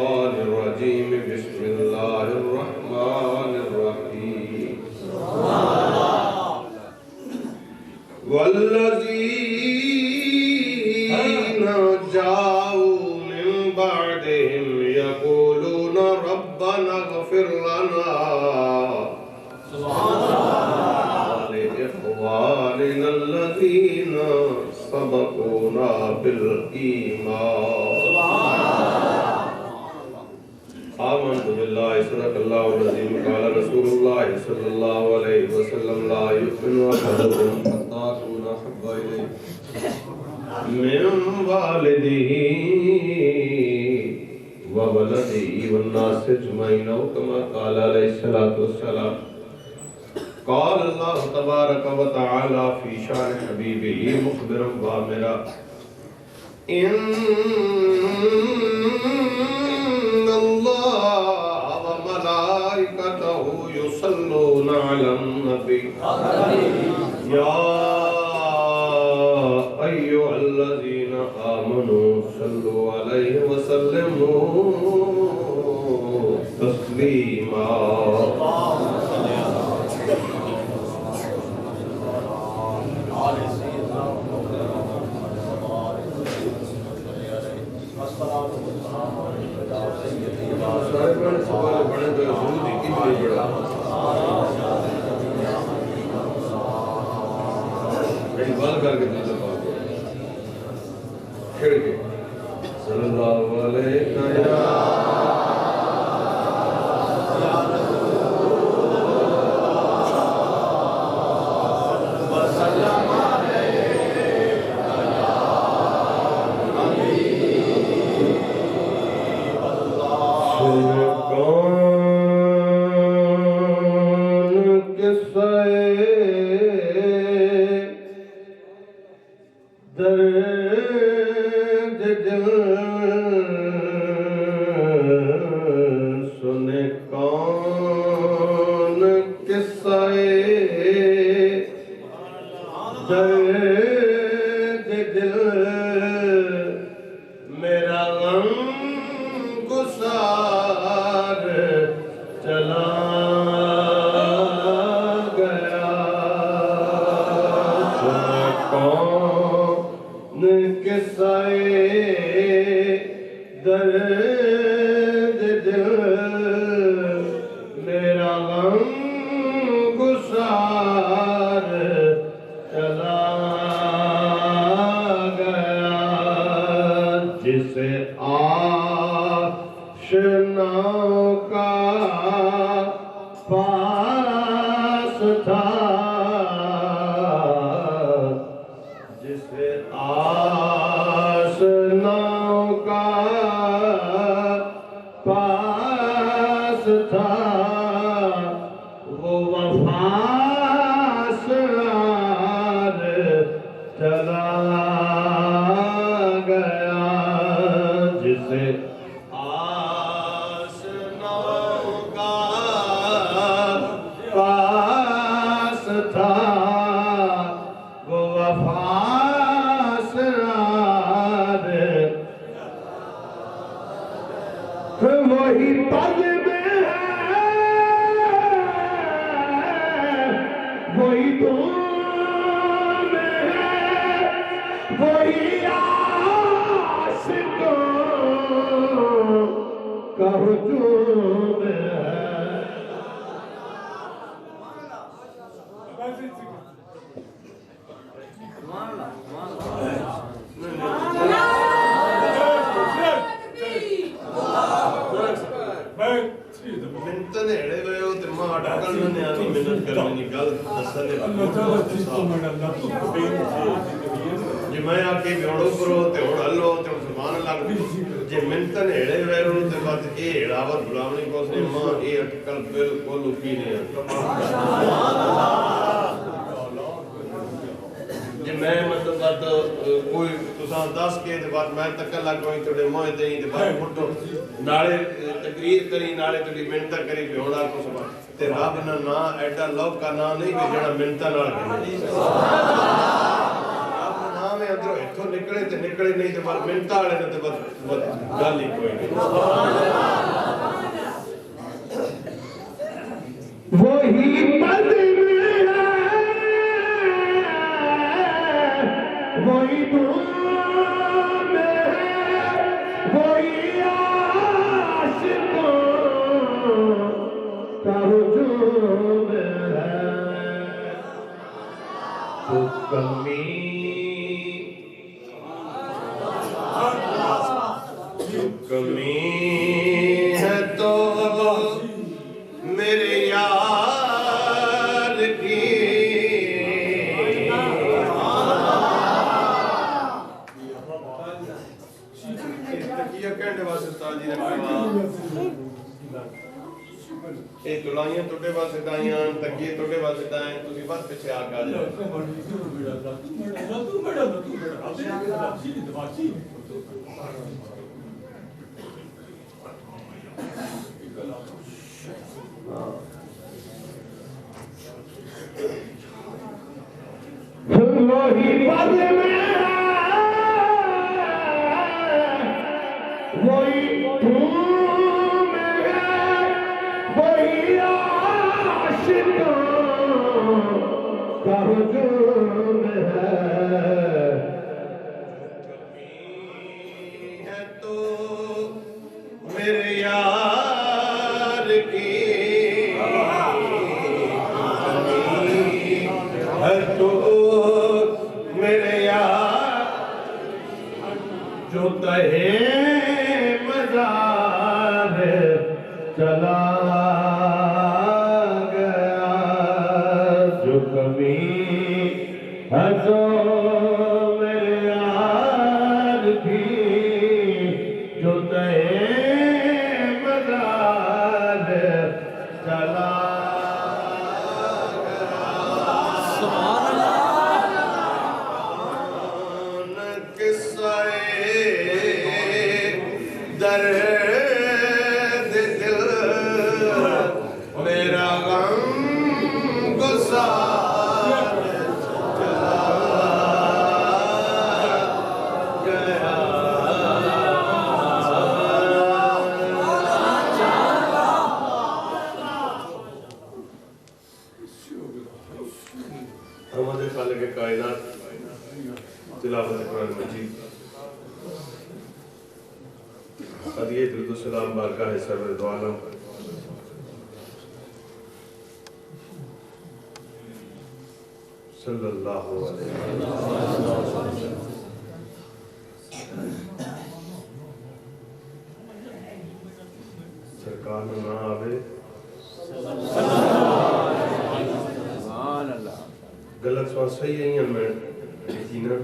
الشيطان الرجيم بسم الله الرحمن الرحيم والذين جاءوا من بعدهم يقولون ربنا اغفر لنا ولإخواننا الذين سبقونا بالإيمان آمنت بالله صدق الله العظيم قال رسول الله صلى الله عليه وسلم لا يؤمن أحدكم حتى أكون أحب إليه من والده وولده والناس أجمعين أو كما قال عليه الصلاة والسلام قال الله تبارك وتعالى في شان حبيبه مخبرا وآمرا إن الله وملائكته يصلون على النبي يا أيها الذين آمنوا صلوا عليه وسلموا تسليما صلی اللہ علیہ نکلے نہیں تو منتا والے گل ہی کوئی نہیں وہی پد میں ہے وہی دھوم میں ہے وہی عاشقوں کا ہجوم ہے تو کمی ہے تو میرے یار کی کہنے واسطے تاجی اے دلائیاں توڑے واسطے دائیاں تکیے توڑے واسطے دائیں تسی بس پیچھے آگا جائے وہی پد میں وہی دھوم ہے وہی عاشقوں کا ہجوم ہے تو میرے یار کی ہے تو میرے یار جو تہے مزار چلا گیا جو کمی ہے تو میرے یار کی جو تہے مزار چلا درد دل میرا غم گسار چلا گیا ہمارے خالق کائنات تلاوت قرآن مجید قدیہ درود و سلام بارگاہ سرور دو عالم صلی اللہ علیہ وسلم سرکار میں نہ آوے غلط سوال صحیح ہیں میں یقینا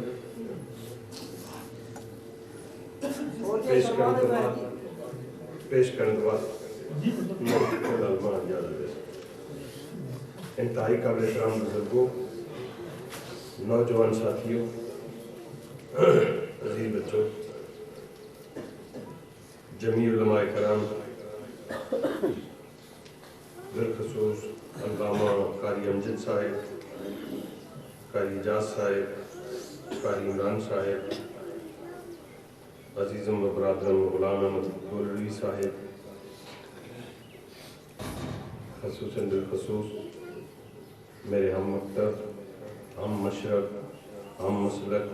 پیش کرنے کے بعد انتہائی قابل احترام بزرگوں نوجوان ساتھیوں عزیز بچوں جمیع علماء کرام بالخصوص علامہ قاری امجد صاحب قاری اجاز صاحب قاری عمران صاحب عزیزم و برادرم غلام احمد گولوی صاحب خصوصاً بالخصوص میرے ہم مکتب ہم مشرق ہم مسلک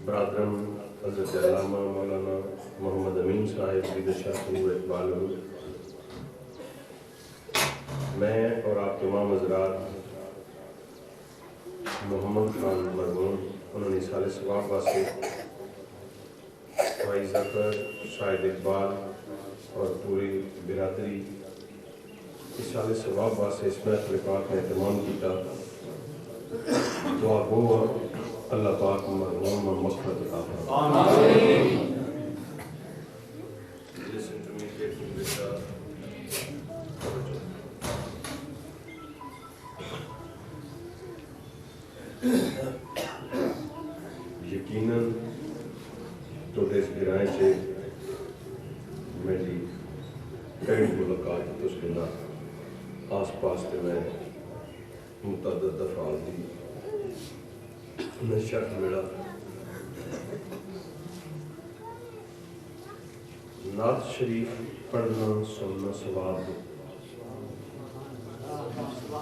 برادرم حضرت علامہ مولانا محمد امین صاحب عید شاہور اقبال میں اور آپ تمام حضرات محمد خان مرمون انہوں نے سال ثواب واسطے بھائی ظفر شاہد اقبال اور پوری برادری اس سال ثواب واسطے اس محفل پاک میں اہتمام کیتا دعا گو اللہ پاک مرحوم اور مغفرت عطا فرمائے Listen to me carefully with یقیناً توڑے اس گرائیں سے میری کئی ملاقات اس کے نہ آس پاس تے میں متعدد دفعہ دی نشہ ملا نعت شریف پڑھنا سننا ثواب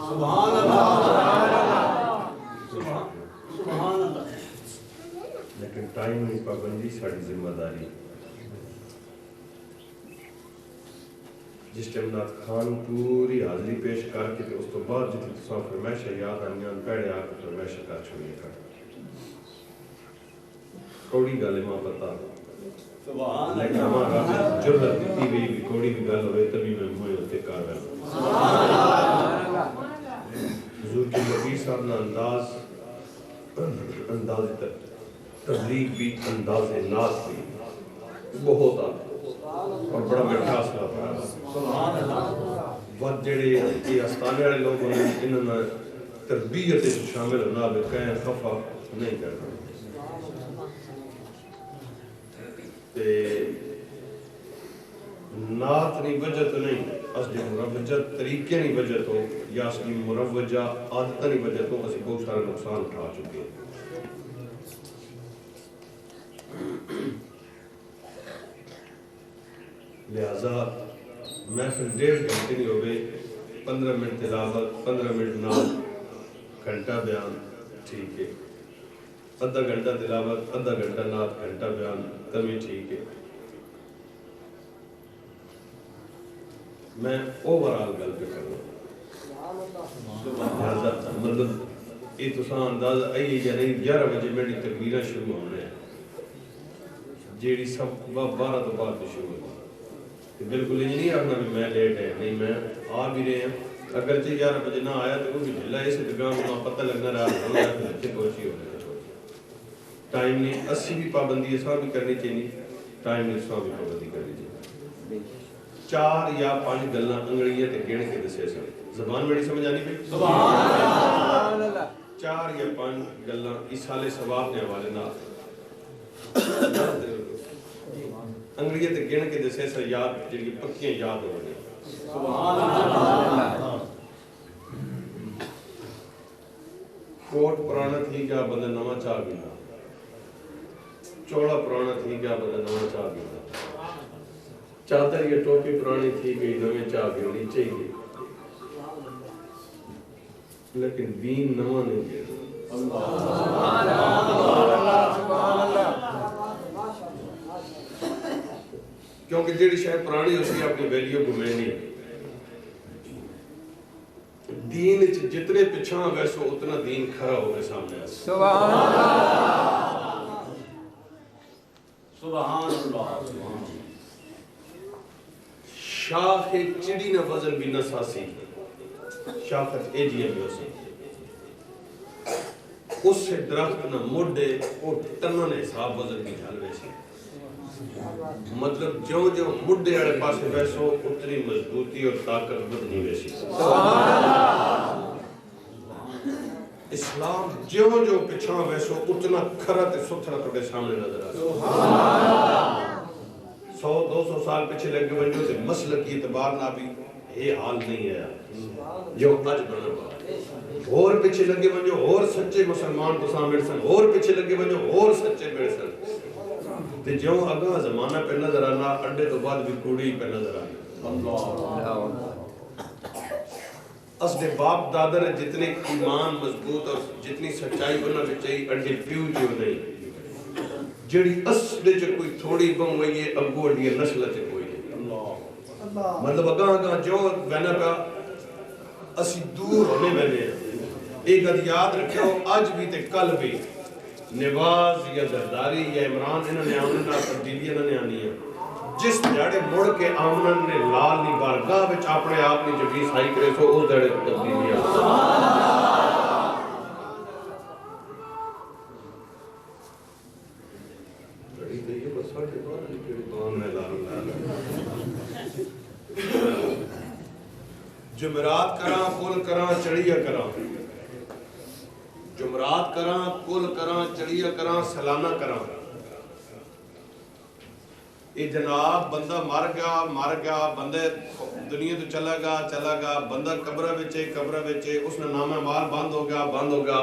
سبحان اللہ سبحان اللہ. لیکن ٹائم کی پابندی ساری ذمہ داری. جس ٹائم نات خان پوری حاضری پیش کر کے اس تو بعد جتنی تصاں فرمائشہ یاد آنیاں پیڑے آ کر فرمائشہ کر چھوڑیے کر کوڑی گالے ماں پتا لیکن ہمارا جرت دیتی ہوئی بھی کوڑی بھی گال ہوئے تبھی میں ہوئے ہوتے کار ہے. حضور کی نبی صاحب نے انداز تبلیغ بھی انداز ناز بھی بہت آتا اور بڑا میٹھا اثر پڑا. وقت جڑے یہ استانے والے لوگ ہیں انہوں نے تربیت شامل ہونا بھی کہیں خفا نہیں کرنا. نات نہیں وجہ تو نہیں اصلی مروجہ طریقے نہیں وجہ تو یا اصلی مروجہ عادتہ نہیں وجہ تو اسی بہت سارا نقصان اٹھا چکے ہیں. لہذا محفل 1.5 گھنٹے نہیں ہو گئے 15 منٹ تلاوت 15 منٹ نعت گھنٹہ بیان ٹھیک ہے. آدھا گھنٹہ تلاوت آدھا گھنٹہ نعت گھنٹہ بیان تبھی ٹھیک ہے. میں اوورال گل پہ کروں لہذا مطلب یہ تو اندازہ آئیے یا نہیں 11 بجے میری تکبیریں شروع ہونے ہیں جیڑی سب 12 تو بعد شروع ہوئی. بالکل یہ نہیں آخنا بھی میں لیٹ ہے نہیں میں آ بھی رہے ہیں اگرچہ 11 بجے نہ آیا تو وہ بھی ڈھلا اسے دکان میں پتہ لگنا رہا ہے پہنچی ہو ٹائم نہیں اسی بھی پابندی ایسا بھی کرنی چاہیے ٹائم نہیں ایسا بھی پابندی کرنی چاہیے. 4 یا 5 گلنا انگڑیاں تے گن کے دسے سن زبان میری سمجھ آنی پہ سبحان اللہ 4 یا 5 گلنا ایسالے ثواب نے حوالے نہ انگریزی تے گن کے دسے سا یاد جنگی پکیاں یاد ہو گئے. سبحان اللہ. کوٹ پرانا تھی کیا بندہ نواں چاہ گیا چوڑا پرانا تھی کیا بندہ نواں چاہ گیا چادر یا ٹوپی پرانی تھی گئی نویں چاہ گیا نیچے ہی لیکن دین نواں نہیں گیا. سبحان اللہ. کیونکہ جیڑی شاید پرانی اسی اپنی ویلیو کو میں نہیں دین جتنے پچھاں ویسو اتنا دین کھڑا ہوگے سامنے. سبحان اللہ سبحان اللہ. شاخ چڑی نہ وزن بھی نہ ساسی شاخت اے جی بھی ہوسی اس سے درخت نہ مڈے وہ ٹنن حساب وزن بھی جھل ویسی مطلب جو جو مڈے والے پاسے ویسو اتنی مضبوطی اور طاقت بدنی ویسی. اسلام جو جو پچھاں ویسو اتنا کھرا تے ستھرا تھوڑے سامنے نظر آتا. 100-200 سال پیچھے لگے بنجو سے مسلک کی اعتبار نہ بھی یہ حال نہیں ہے جو اج بنا پا اور پیچھے لگے بنجو اور سچے مسلمان کو سامنے سن اور پیچھے لگے بنجو اور سچے بیڑ سن تے جو اگاں زمانہ پہ نظر آنا اڈے تو بعد بھی کوڑی پہ نظر آنا. اصل باپ دادر ہے جتنے ایمان مضبوط اور جتنی سچائی بنا بھی چاہیے اڈے پیو جو نہیں جڑی اصل جو کوئی تھوڑی بم ہوئی ہے ابو اڈی نسل سے کوئی ہے مطلب اگاں جو بہنا پہ اسی دور ہونے بہنے ہیں. ایک گد یاد رکھو آج بھی تے کل بھی نواز یا زرداری یا عمران انہوں نے آمنہ تبدیلی انہوں نے آنی ہے. جس جاڑے مڑ کے آمنن نے لال نی بارگاہ وچ اپنے آپ نے جبی سائی کرے سو اس جاڑے تبدیلی آنی. جمعرات کراں کل کراں چڑھیا کراں جمعرات کراں کل کراں چڑھیا کراں سلانہ کراں. یہ جناب بندہ مر گیا بندے دنیا تو چلا گا بندہ قبرہ بچے اس نے نامہ مال بند ہو گیا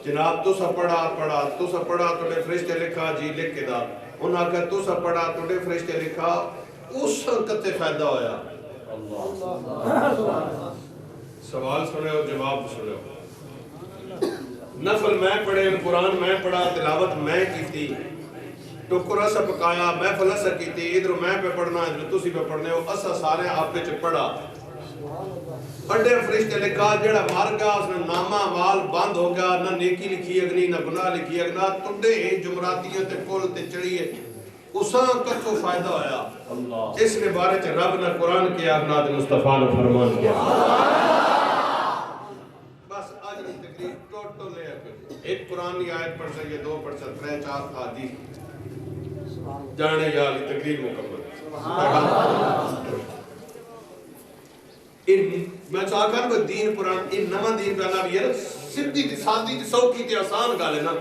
جناب تو سا پڑھا توڑے فرشتے لکھا جی لکھ کے دا انہاں کہا تو سا پڑھا توڑے فرشتے لکھا اس کتے فائدہ ہویا سوال سنے اور جواب سنے. نفل میں پڑھے، قرآن میں پڑھا، تلاوت میں کی تھی، ٹکر اسا پکایا، محفل اسا کی تھی، ادھر میں پہ پڑھنا، ادھر تسی پہ پڑھنے ہو، اسا سارے آپ پہ پڑھا. اڈے فرشتے لکھا جڑا مار گیا اس نے نامہ مال بند ہو گیا، نہ نیکی لکھی اگنی نہ گناہ لکھی اگنا، ٹڈے جمراتیاں تے کول تے چڑھیے اساں کچھو فائدہ ہویا. اس نے بارے چ رب نے قرآن کیا، اگنا تے مصطفیٰ نے فرمان کیا. بس آج کی تقریر ٹوٹل لے ایک قرآن کی آیت پڑھ سکے، دو پڑھ سکے، ترے چار حدیث جانے یا علی تقریر مکمل. میں چاہ کر وہ دین قرآن ان نواں دین پہلا بھی ہے، سدھی تی سادی تی سوکی تی آسان گالے نا.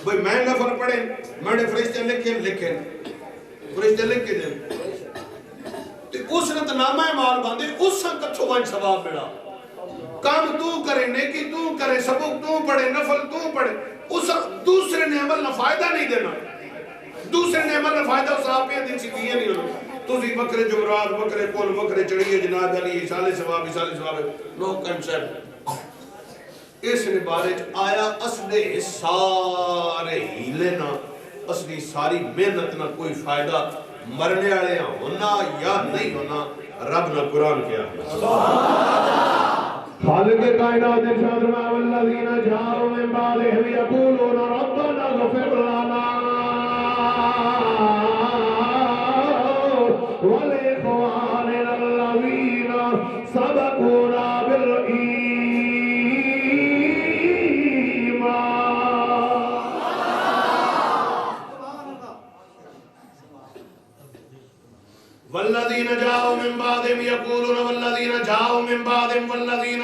بھئی میں نفل پڑھے، میں نے فرشتے لکھے فرشتے لکھ کے دیں تے اس نے تو نامہ مال باندھے، اس سے کچھو وانچ ثواب ملا. کام تو کرے، نیکی تو کرے، سبق تو پڑھے، نفل تو پڑھے، اس دوسرے نے عمل نہ فائدہ نہیں دینا. دوسرے نے عمل نہ فائدہ اس آپ کے دن سے دیئے نہیں ہونا. تُسی بکرے جمرات، بکرے کول، بکرے چڑھیے جناب علی، ایسالِ ثواب نو کنسپٹ. اس نے بارے آیا اصلے سارے ہیلے نہ، اصلی ساری محنت نہ کوئی فائدہ مرنے آلے ہونا یا نہیں ہونا، رب نے قرآن کیا. خالق کائنات ارشاد فرمایا والذین جاءوا من بعدہم یقولون ربنا اغفر لنا ولإخواننا الذین سبقونا بالایمان والذین جاءوا من بعدہم یقولون والذین جاءوا من بعدہم والذین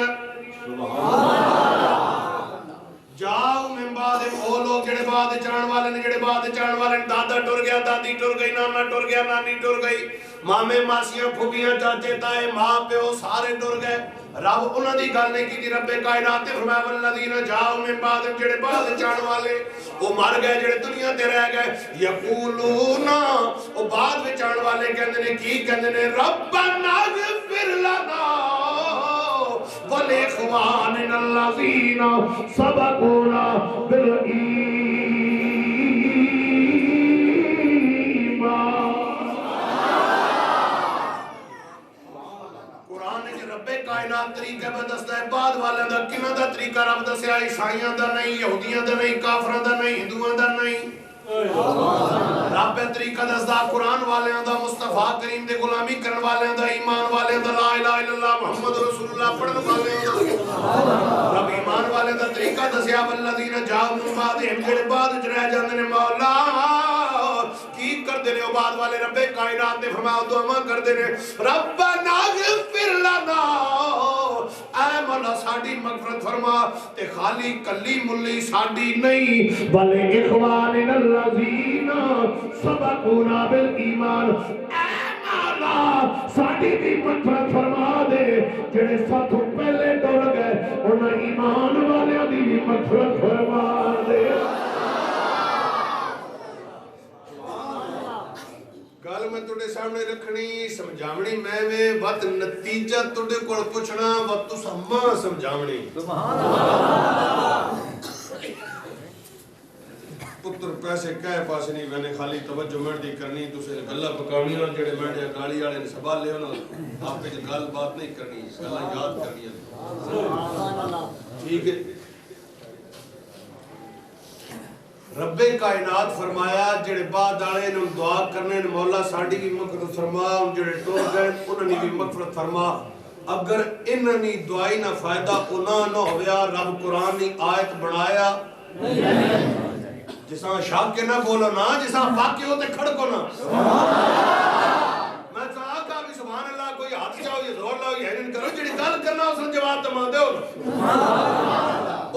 جاؤ من بعد وہ لوگ جڑے بعد چان والے نے، جڑے بعد چان والے نے، دادا ٹر گیا، دادی ٹر گئی، نانا ٹر گیا، نانی ٹر گئی، مامے ماسیاں پھوپیاں چاچے تائے ماں پیو سارے ٹر گئے. رب انہاں دی گل نہیں کی، رب کائنات نے فرمایا والذین جاؤ من بعد، جڑے بعد چان والے وہ مر گئے، جڑے دنیا تے رہ گئے. یقولون وہ بعد وچ آن والے کہندے نے کی کہندے نے ربنا اغفر لنا وَلِإِخْوَانِنَا الَّذِينَ سَبَقُونَا بِالْإِيمَانِ. قرآن نے رب کائنات طریقہ بدستا ہے، بعد والے دا کنہ دا طریقہ رب دسیا، عیسائیاں دا نہیں، یہودیاں دا نہیں، کافراں دا نہیں، ہندوؤں دا نہیں. رب طریقہ دسدا قرآن والیاں دا، مصطفیٰ کریم دے غلامی کرن والیاں دا، ایمان والیاں دا، لا الہ الا اللہ محمد رسول اللہ پڑھن والیاں دا. رب ایمان والیاں دا طریقہ دسیا والذین جاءوا من بعدہم، جڑے بعد وچ رہ جاندے نے مولا کی کردے نے. بعد والے رب کائنات نے فرمایا دعا کردے نے ربنا اغفر لنا، اے مولا ساڈی مغفرت فرما. تے خالی کلی ملی ساڈی نہیں بلکہ اخواننا الذین سبقونا بالایمان، اے مولا ساڈی بھی مغفرت فرما دے جڑے ساتھ پہلے ٹر گئے، انہاں ایمان والیاں دی بھی مغفرت فرما دے. گل میں تُوڈے سامنے رکھنی سمجھاونی میں وقت نتیجہ تُوڈے کول پوچھنا وقت تُساں ماں سمجھاونی. سبحان اللہ. پتر پیسے کہے پاس نہیں، میں نے خالی توجہ مردی کرنی، تُسے گلہ پکاونی اور جڑے مردی گالی آلے سبال لے ہونا آپ پہ گل بات نہیں کرنی، گلہ یاد کرنی ہے. ٹھیک ہے. رب کائنات فرمایا جڑے بعد آلے نے دعا کرنے مولا ساڑی بھی مغفرت فرما، جڑے ٹور گئے انہوں بھی مغفرت فرما. اگر انہوں دعائی نہ فائدہ انہوں نہ ہویا، رب قرآن نے آیت بنایا جساں شاک کے نہ بولو نا، جساں باقی ہوتے کھڑکو نا. میں چاہا کہا بھی سبحان اللہ کوئی ہاتھ چاہو یہ زور لاؤ یہ ہرن کرو جڑی گل کرنا اس نے جواب تمہاں دے ہو.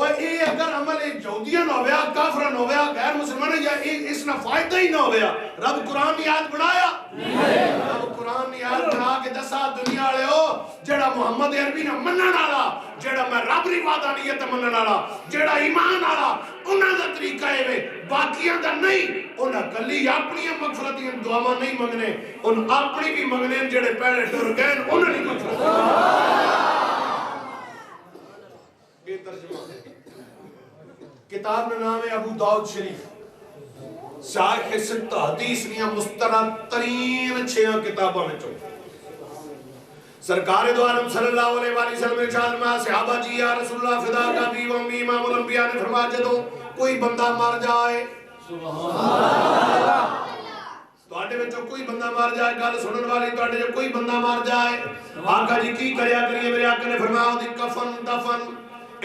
اور یہ اگر عمل یہودیاں نہ ہویا، کافرہ نہ ہویا، غیر مسلمان یا اس نے فائدہ ہی نہ ہویا، رب قرآن نے آیت بنایا. رب قرآن نے آیت بنا کے دسا دنیا والے ہو جڑا محمد عربی نہ منن والا، جڑا میں رب دی وحدانیت منن والا، جڑا ایمان والا، انہاں دا طریقہ ہے باقیاں دا نہیں. انہاں کلی اپنی مغفرت دعاواں نہیں منگنے، ان اپنی بھی منگنے جڑے پہلے ٹر گئے انہاں دی مغفرت. ترجمہ کتاب کا نام ہے ابو داؤد شریف شاہ ست حدیث نیا مسترد ترین 6 کتابوں میں چون سرکار دو عالم صلی اللہ علیہ وآلہ وسلم ارشاد میں صحابہ جی یا رسول اللہ فدا کا بھی و امی امام الانبیاء نے فرمایا جدو کوئی بندہ مر جائے سبحان اللہ توڑے بچوں کوئی بندہ مار جائے گل سنن والی توڑے جو کوئی بندہ مار جائے آقا جی کی کریا کریے میرے آقا نے فرمایا دی کفن دفن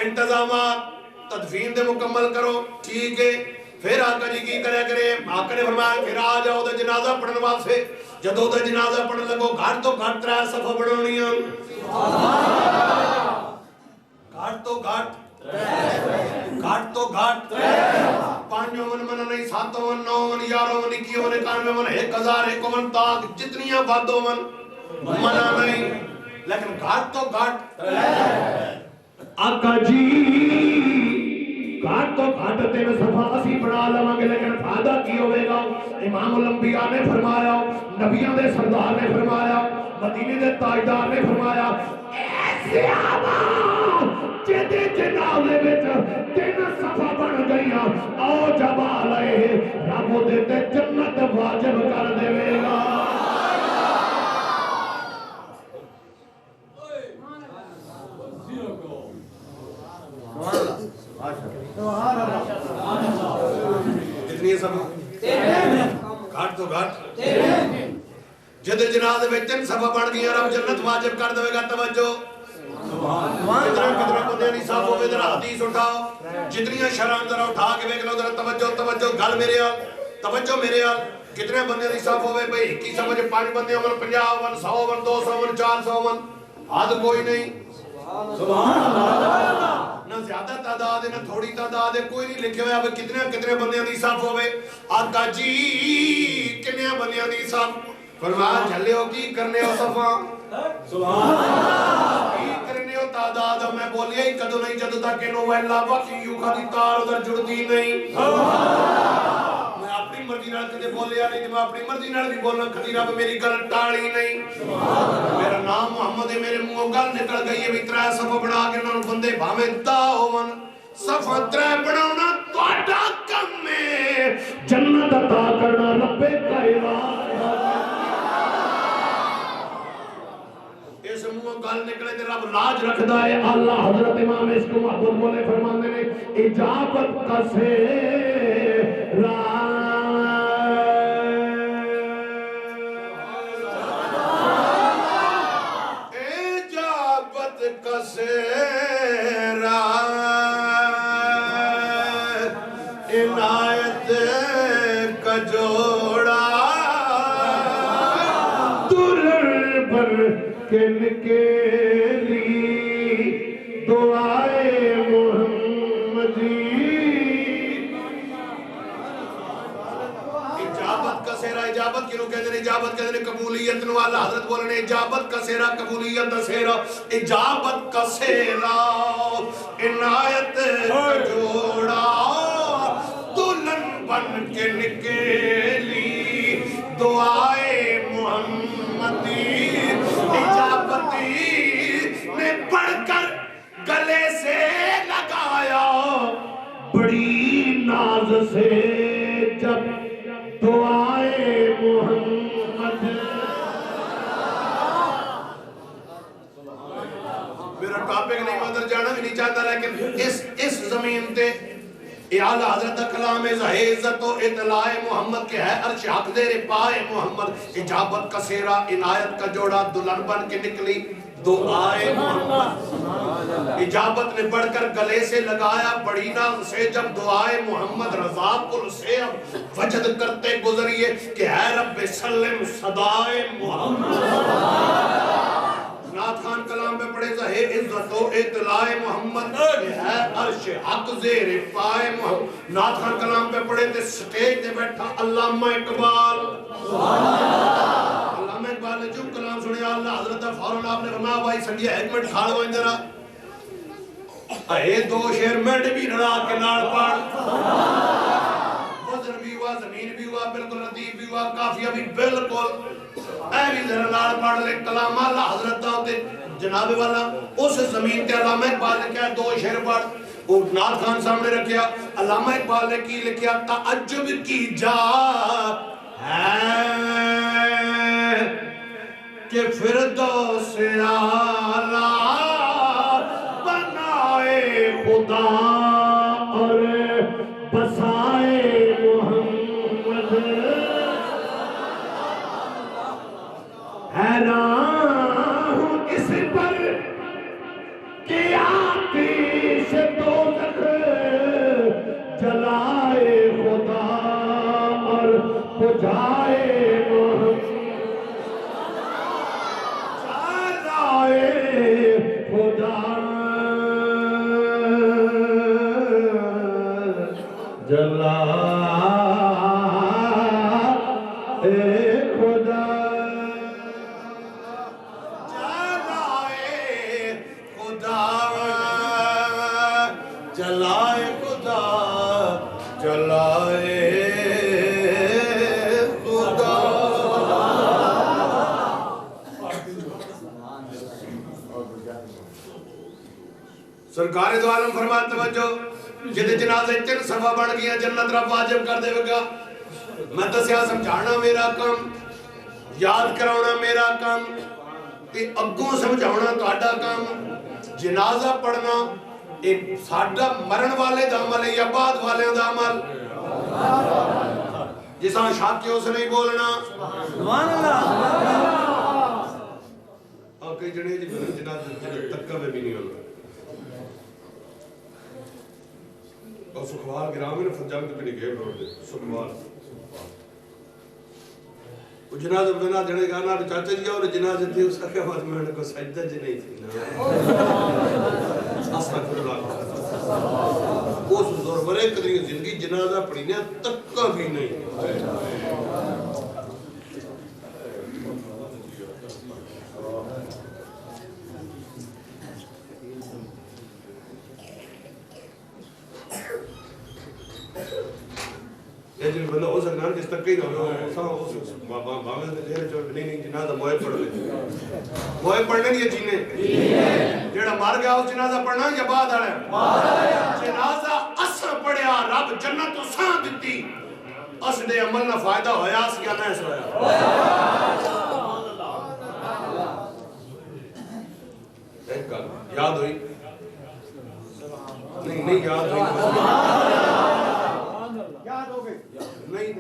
انتظامات تدفین دے مکمل کرو ٹھیک ہے پھر آقا جی کی کریا کرے آقا نے فرمایا پھر آ جاؤ دے جنازہ پڑھن واسطے جدو دے جنازہ پڑھن لگو گھٹ تو گھٹ 3 صفحہ بڑھونی ہیں گھٹ تو گھٹ گھٹ تو گھٹ 5 من نہیں 7 من 9 من 11 من 21 91 من 1000 51 تاک جتنیاں باتوں من منع نہیں لیکن گھٹ تو گھٹ آقا جی گھٹ تو گھٹ 3 صفحہ اسی بنا لواں گے لیکن فائدہ کی ہوئے گا امام الانبیاء نے فرمایا نبیوں دے سردار نے فرمایا مدینے دے تاجدار نے فرمایا ایسے آبا جدے جنازے وچ 3 صفحہ بن گئیاں آؤ جب آلائے رب دیتے جنت واجب کر دے گا کتنی سب گھٹ تو گھٹ جد جنازے میں 3 صفحہ بن گیا رب جنت واجب کر دے گا توجہ کتنے بندے نہیں صاحب ہوئے ذرا حدیث اٹھاؤ جتنی شران ذرا اٹھا کے دیکھ لو ذرا توجہ گل میرے آل توجہ میرے آل کتنے بندے نہیں صاحب ہوئے بھئی 21 سمجھ 5 بندے من 50 من 100 من 200 من 400 من حد کوئی نہیں سبحان اللہ نہ زیادہ تعداد ہے نہ تھوڑی تعداد ہے کوئی نہیں لکھے ہوئے اب کتنے بندیاں دی صاف ہوئے آقا جی کتنے بندیاں دی صاف فرمایا جھلے ہو کی کرنے ہو صفا سبحان اللہ کی کرنے ہو تعداد میں بولیا ہی کدو نہیں جدو تک انہوں ویلا وقی یو خالی تار ادھر جڑتی نہیں میں اپنی مرضی نال کدے بولیا نہیں میں اپنی مرضی نال بھی بولنا کدی رب میری گل ٹالی نہیں میرا نام محمد ہے میرے منہوں گل نکل گئی ہے بھی 3 صفحہ بنا کے انہوں بندے بھامیں دا ہوون صفحہ 3 بناونا توڑا کم میں جنت عطا کرنا رب کا ارادہ اس منہوں گل نکلے تے رب لاج رکھدا ہے اللہ حضرت امام عشق محبوب بولے فرماندے نے اجابت کا سیرا اجابت کا سیرا عنایت کا جوڑا دلر پر کن کے لی دعائے محمدی اجابت کا سیرا اجابت کیوں کہتے ہیں اجابت کہتے ہیں قبولیت نوالا حضرت بولنے اجابت کا سیرا قبولیت کا سیرا اجابت کا سیرا عنایت کا جوڑا دلہن بن کے نکلی دعائے محمدی اجابتی نے پڑھ کر گلے سے لگایا بڑی ناز سے جب دعائے محمد میرا ٹاپک نہیں مدر جانا بھی نہیں چاہتا لیکن اس زمین تے اعلی حضرت کلام عزت و اطلاع محمد کے ہے عرش حق زیر پائے محمد اجابت کا سیرا عنایت کا جوڑا دلہن بن کے نکلی دعائے محمد اجابت نے بڑھ کر گلے سے لگایا بڑی ناز سے جب دعائے محمد رضا کل سے وجد کرتے گزریے کہ اے رب سلم صدائے محمد نعت خان کلام پہ پڑھے زہے عزت و اطلاع محمد یہ ہے عرش حق زیر پائے محمد نعت خان کلام پہ پڑھے تے سٹیج تے بیٹھا علامہ اقبال علامہ اقبال نے جو کلام سنے اللہ حضرت فوراً آپ نے فرمایا بھائی سنگیا ایک منٹ کھاڑ ہوئیں ذرا اے 2 شعر منٹ بھی رڑا کے ناڑ پڑھ وزن بھی ہوا زمین بھی ہوا بالکل ردیف بھی ہوا کافیہ بھی بالکل اے بھی ذرا نال پڑھ لے کلام اللہ حضرت داؤتے جناب والا اس زمین تے علامہ اقبال نے کیا 2 شعر پڑھ وہ نعت خان سامنے رکھیا علامہ اقبال نے کی لکھیا تعجب کی جا ہے کہ فردوس اعلیٰ بنائے خدا اور بسائے محمد حیران ہوں اس پر کہ آتش دوزخ جلائے خدا اور بجھائے محمد جلائے خدا جلائے خدا جلائے خدا جلائے خدا سرکار دو عالم فرمان توجہ جدے جنازے 3 صفحہ بڑھ گیا جنت رب واجب کر دے گا میں دسیا سمجھانا میرا کام یاد کراؤنا میرا کام تے اگوں سمجھاؤنا تہاڈا کام جنازہ پڑھنا ایک ساڈا مرن والے دا عمل ہے یا بعد والے دا عمل جساں شاکیوں سے نہیں بولنا سبحان اللہ کئی جنے جنازے تکہ میں بھی نہیں ہونا اور سکھوال گرام میں فجنگ پہ نہیں گئے روڈ دے سکھوال وہ جنازہ بنا دینے گانا چاچا جی اور جنازہ تھی اس کا کیا بات میں نے کو سجدہ جی نہیں تھی استغفر اللہ اس دور برے قدری زندگی جنازہ پڑھینے تک کا بھی نہیں لیکن بندہ ہو سکتا ہے جس تک کئی رہا باغل میں دیر جو نہیں جنازہ موئے پڑھ لے موئے پڑھنے نہیں جینے جیڑا مار گیا اس جنازہ پڑھنا یا بعد آ رہا ہے جنازہ اثر پڑھیا رب جنت سان دیتی اس دے عمل نہ فائدہ ہویا اس کیا نہ اس ہویا ایک گل یاد ہوئی نہیں یاد ہوئی نہیں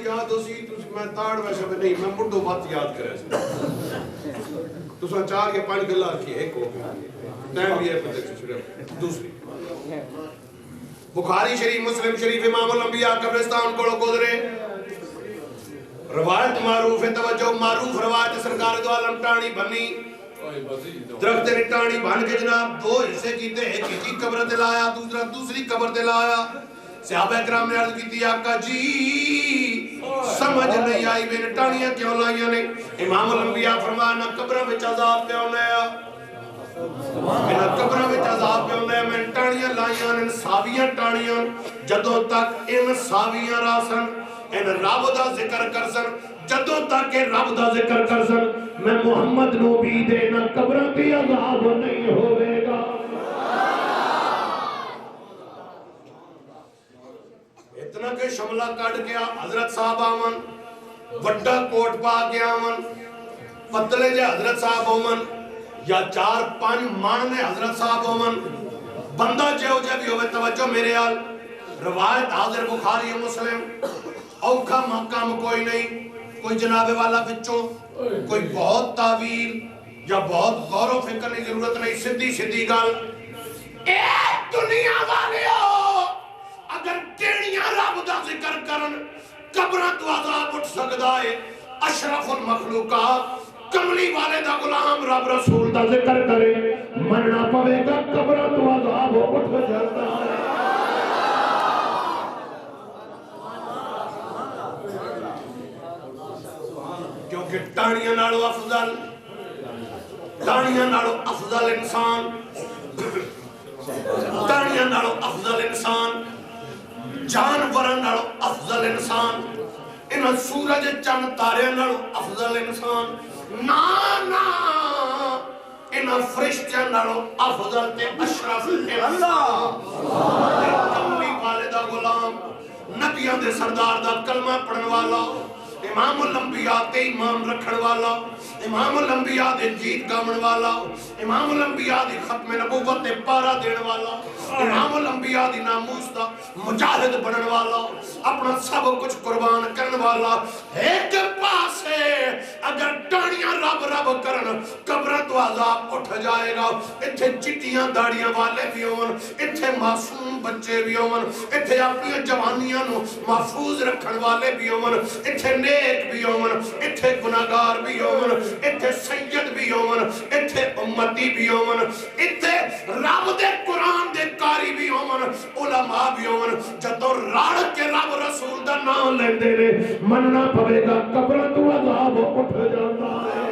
یاد ہو سی میں تاڑ ویسے بھی نہیں میں مردو بات یاد کرے سی تو ساں 4 یا 5 گلہ رکھی ایک ہو ٹائم بھی ہے پتہ چھوڑے دوسری بخاری شریف مسلم شریف امام الانبیاء قبرستان کو گزرے روایت معروف ہے توجہ معروف روایت سرکار دو عالم ٹانی بنی درخت نے ٹانی بن کے جناب 2 حصے کیتے ایک کی قبر تے لایا دوسرا دوسری قبر تے لایا صحابہ کرام نے عرض کی تھی آقا جی سمجھ نہیں آئی میں نے ٹانیاں کیوں لائیاں نے امام الانبیاء فرمانا قبرہ میں عذاب پہ ہونے میں قبرہ میں عذاب پہ ہونے میں ٹانیاں لائیاں ان ساویاں ٹانیاں جدوں تک ان ساویاں راسن ان رب دا ذکر کرسن جدوں تک ان رب دا ذکر کرسن میں محمد نو بھی دینا قبرہ بھی عذاب نہیں ہوئے گا اتنا کہ شملہ کٹ گیا حضرت صاحب آمن وڈا کوٹ پا کے آمن پتلے جے حضرت صاحب آمن یا 4-5 ماننے حضرت صاحب آمن بندہ جے بھی ہوئے توجہ میرے آل روایت حاضر بخاری مسلم اوکھا مقام کوئی نہیں کوئی جناب والا بچوں کوئی بہت تعویل یا بہت غور و فکر کی ضرورت نہیں سدھی سدھی گل ایک دنیا والے ہو اگر کیڑیاں رب دا ذکر کرن قبرہ تو عذاب اٹھ سکتا ہے اشرف المخلوقات کملی والے دا غلام رب رسول دا ذکر کرے مننا پوے گا قبرہ تو عذاب اٹھ جاتا ہے کیونکہ ٹانیاں نالو افضل انسان ٹانیاں نالو افضل انسان جانورن نالو افضل انسان انہاں سورج چند تارے نالو افضل انسان نا انہاں فرشتیاں نالوں افضل تے اشرف انسان کملی والے دا غلام نبیاں دے سردار دا کلمہ پڑھن والا امام الانبیاء تے ایمان رکھن والا امام الانبیاء دے گیت گاون والا امام الانبیاء دی ختم نبوت تے پارا دین والا امام الانبیاء دی ناموس دا مجاہد بنن والا اپنا سب کچھ قربان کرن والا ایک پاسے اگر ٹانیاں رب رب کرن قبر تو عذاب اٹھ جائے گا اتھے چٹیاں داڑیاں والے بھی ہون اتھے معصوم بچے بھی ہون اتھے اپنی جوانیاں نو محفوظ رکھن والے بھی ہون اتھے نیک بھی ہون اتھے گناہگار بھی ہون اتھے سید بھی ہون اتھے امتی بھی ہون اتھے رب دے قرآن دے کاری بھی ہون علماء بھی ہون جدو راڑ کے رب رسول دا نام لیندے نے مننا پوے گا قبر تو عذاب اٹھ جاتا ہے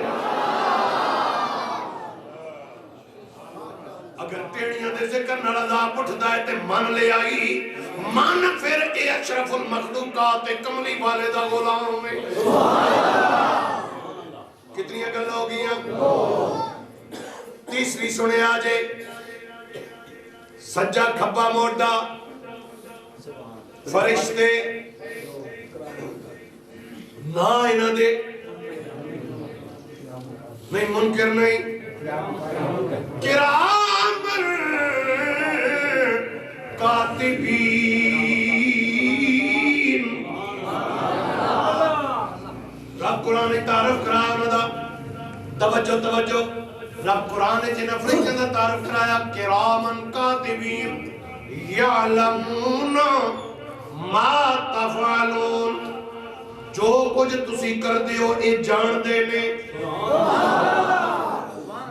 اگر ٹیڑیاں دے ذکر نال عذاب اٹھدا ہے تے من لے آئی من پھر اے اشرف المخلوقات کملی والے دا غلام ہے کتنی گلاں ہو گئیاں تیسری سنے آجے سجا کھبا موڈا فرشتے نا انہاں دے نہیں منکر نہیں کرام کاتبین رب قرآن تعارف کرایا انہاں دا توجہ رب قرآن جنہ فرشتوں دا تعارف کرایا کرامن کاتبین یعلمون ما تفعلون جو کچھ تسی کر دے ہو اے جان دے نے